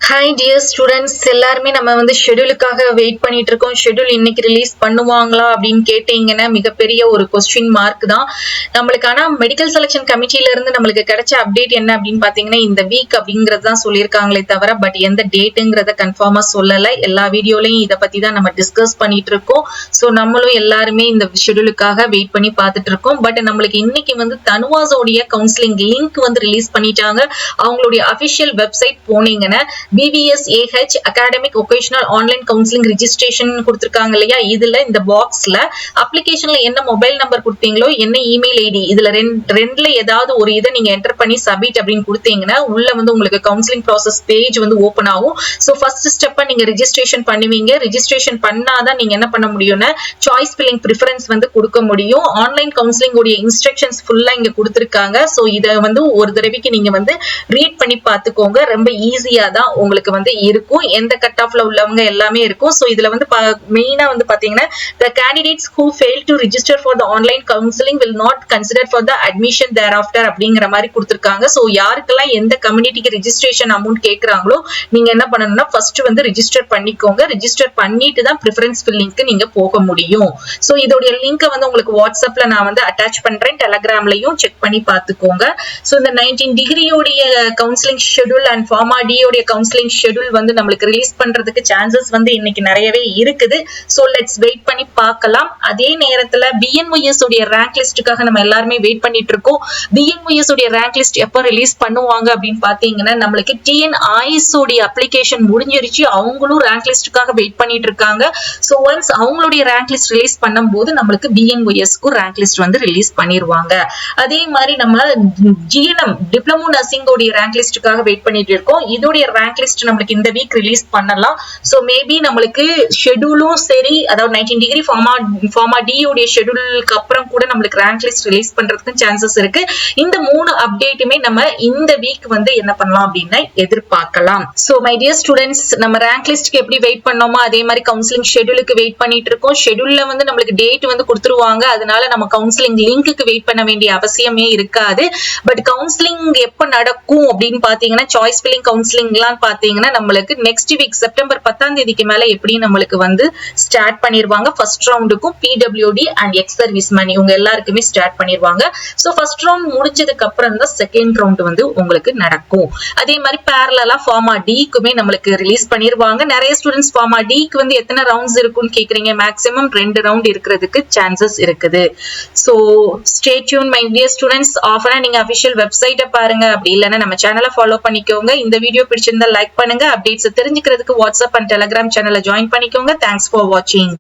Hi dear students, எல்லாருமே நம்ம வந்து ஷெட்யூலுக்காக வெயிட் பண்ணிட்டு இருக்கோம். ஷெட்யூல் இன்னைக்கு ரிலீஸ் பண்ணுவாங்களா அப்படின்னு கேட்டீங்கன்னா மிகப்பெரிய ஒரு கொஸ்டின் மார்க் தான் நம்மளுக்கு. ஆனா மெடிக்கல் செலெக்ஷன் கமிட்டில இருந்து நம்மளுக்கு கிடைச்ச அப்டேட் என்ன அப்படின்னு பாத்தீங்கன்னா இந்த வீக் அப்படிங்கறது தான் சொல்லியிருக்காங்களே தவிர பட் எந்த டேட்டுங்கிறத கன்ஃபார்மா சொல்லலை. எல்லா வீடியோலையும் இதை பத்தி தான் நம்ம டிஸ்கஸ் பண்ணிட்டு இருக்கோம். ஸோ நம்மளும் எல்லாருமே இந்த ஷெட்யூலுக்காக வெயிட் பண்ணி பார்த்துட்டு இருக்கோம். பட் நம்மளுக்கு இன்னைக்கு வந்து தனுவாஸோடைய கவுன்சிலிங் லிங்க் வந்து ரிலீஸ் பண்ணிட்டாங்க. அவங்களுடைய அபிஷியல் வெப்சைட் போனீங்கன்னா BVSAH Academic Occasional Online Counseling Registration கொடுத்திருக்காங்க இல்லையா, இதுல இந்த பாக்ஸ்ல அப்ளிகேஷன்ல என்ன மொபைல் நம்பர் கொடுத்தீங்களோ என்ன இமெயில் ஐடி இதுல ரெண்டுல ஏதாவது ஒரு இதை நீங்க என்டர் பண்ணி சப்மிட் அப்படின்னு கொடுத்தீங்கன்னா உள்ள வந்து உங்களுக்கு கவுன்சிலிங் ப்ராசஸ் பேஜ் வந்து ஓபன் ஆகும். ஸோ ஃபர்ஸ்ட் ஸ்டெப்பா நீங்க ரெஜிஸ்ட்ரேஷன் பண்ணுவீங்க. ரெஜிஸ்ட்ரேஷன் பண்ணாதான் நீங்க என்ன பண்ண முடியும்னா சாய்ஸ் ஃபில்லிங் ப்ரிஃபரன்ஸ் வந்து கொடுக்க முடியும். ஆன்லைன் கவுன்சிலிங் உடைய இன்ஸ்ட்ரக்ஷன்ஸ் ஃபுல்லா இங்க கொடுத்திருக்காங்க. ஸோ இதை வந்து ஒரு தடவைக்கு நீங்க வந்து ரீட் பண்ணி பார்த்துக்கோங்க. ரொம்ப ஈஸியா தான் உங்களுக்கு வந்து இருக்கும். எந்த கட் ஆஃப்ல உள்ளவங்க எல்லாமே இருக்கும். சோ இதுல வந்து மெயினா வந்து பாத்தீங்கன்னா the candidates who fail to register for the online counseling will not considered for the admission thereafter அப்படிங்கிற மாதிரி கொடுத்திருக்காங்க. சோ யாருக்கெல்லாம் எந்த கம்யூனிட்டிக்கு ரெஜிஸ்ட்ரேஷன் அமௌண்ட் கேக்குறாங்களோ நீங்க என்ன பண்ணணும்னா ஃபர்ஸ்ட் வந்து ரெஜிஸ்டர் பண்ணிக்கோங்க. ரெஜிஸ்டர் பண்ணிட்டு தான் ப்ரிஃபரன்ஸ் ஃபில்லிங்க்கு நீங்க போக முடியும். சோ இதோட லிங்கை வந்து உங்களுக்கு வாட்ஸ்அப்ல நான் வந்து அட்டாச் பண்றேன். டெலகிராம்லயும் செக் பண்ணி பாத்துக்கோங்க. சோ இந்த 19 டிகிரியோடைய counselling schedule and pharma D உடைய கவுன்சிலிங் ஷெட்யூல் வந்து நம்மளுக்கு ரிலீஸ் பண்றதுக்கு சான்சஸ் வந்து இன்னைக்கு நிறையவே இருக்குது. சோ லெட்ஸ் வெயிட் பண்ணி பார்க்கலாம். அதே நேரத்துல BNYS உடைய ரேங்க் லிஸ்டுக்காக நம்ம எல்லாருமே வெயிட் பண்ணிட்டு இருக்கோம். BNYS உடைய ரேங்க் லிஸ்ட் எப்ப ரிலீஸ் பண்ணுவாங்க அப்படின்னு பாத்தீங்கன்னா நம்மளுக்கு TNIS உடைய அப்ளிகேஷன் முடிஞ்சிருச்சு. அவங்களும் ரேங்க் லிஸ்டுக்காக வெயிட் பண்ணிட்டு இருக்காங்க. சோ ஒன்ஸ் அவங்களுடைய ரேங்க் லிஸ்ட் ரிலீஸ் பண்ணும்போது நம்மளுக்கு BNYS-க்கு ரேங்க் லிஸ்ட் வந்து ரிலீஸ் பண்ணிடுவாங்க. அதே மாதிரி நம்ம GNM டிப்ளமோ நர்சிங் உடைய ரேங்க் லிஸ்டுக்காக வெயிட் பண்ணிட்டு இருக்கோம். இதோடைய ரேங்க் லிஸ்ட் நம்மளுக்கு இந்த வீக் ரிலீஸ் பண்ணலாம். சோ மேபி நம்மளுக்கு ஷெட்யூலும் சரி, அதாவது 19 டிகிரி ஃபார்மா டி உடைய ஷெட்யூலுக்கு அப்புறம் கூட நம்மளுக்கு ரேங்க் லிஸ்ட் ரிலீஸ் பண்றதுக்கு சான்சஸ் இருக்கு. இந்த 3 அப்டேட்டுமே நம்ம இந்த வீக் வந்து என்ன பண்ணலாம் அப்படின்னா எதிர்பார்க்கலாம். சோ மை டியர் ஸ்டூடெண்ட்ஸ், நம்ம ரேங்க் லிஸ்ட்க்கு எப்படி வெயிட் பண்ணோமோ அதே மாதிரி கவுன்சிலிங் ஷெட்யூலுக்கு வெயிட் பண்ணிட்டு இருக்கோம். ஷெட்யூல்ல வந்து நம்மளுக்கு டேட் வந்து கொடுத்துருவாங்க. அதனால நம்ம கவுன்சிலிங் லிங்க்கு வெயிட் பண்ண வேண்டிய அவசியமே இருக்காது. பட் கவுன்சிலிங் எப்ப நடக்கும் அப்படின்னு பாத்தீங்கன்னா சாய்ஸ் ஃபில்லிங் கவுன்சிலிங் எல்லாம் பாத்தீங்கன்னா நம்மளுக்கு நெக்ஸ்ட் வீக் செப்டம்பர் 10ஆம் தேதிக்கு மேல எப்படி நம்மளுக்கு வந்து ஸ்டார்ட் பண்ணிருவாங்க. ஃபர்ஸ்ட் ரவுண்டுக்கும் PWD and ex service men உங்க எல்லாருக்குமே ஸ்டார்ட் பண்ணிருவாங்க. சோ ஃபர்ஸ்ட் ரவுண்ட் முடிஞ்சதுக்கு அப்புறம் தான் செகண்ட் ரவுண்ட் வந்து உங்களுக்கு நடக்கும். அதே மாதிரி பேரலலா ஃபார்மா டிக்குமே நம்மளுக்கு ரிலீஸ் பண்ணிருவாங்க. நிறைய ஸ்டூடெண்ட்ஸ் ஃபார்மா டிக்கு வந்து எத்தனை ரவுண்ட்ஸ் இருக்குன்னு கேக்குறீங்க. மேக்ஸிமம் 2 ரவுண்ட் இருக்கிறதுக்கு சான்சஸ் இருக்குது. So stay tuned my dear students. ஆஃபரா நீங்க அபிஷியல் வெப்சைட்டை பாருங்க. அப்படி இல்லைன்னா நம்ம சேனலை ஃபாலோ பண்ணிக்கோங்க. இந்த வீடியோ பிடிச்சிருந்தா லைக் பண்ணுங்க. அப்டேட்ஸ் தெரிஞ்சுக்கிறதுக்கு வாட்ஸ்அப் அண்ட் டெலிகிராம் சேனலை ஜாயின் பண்ணிக்கோங்க. தேங்க்ஸ் ஃபார் வாட்சிங்.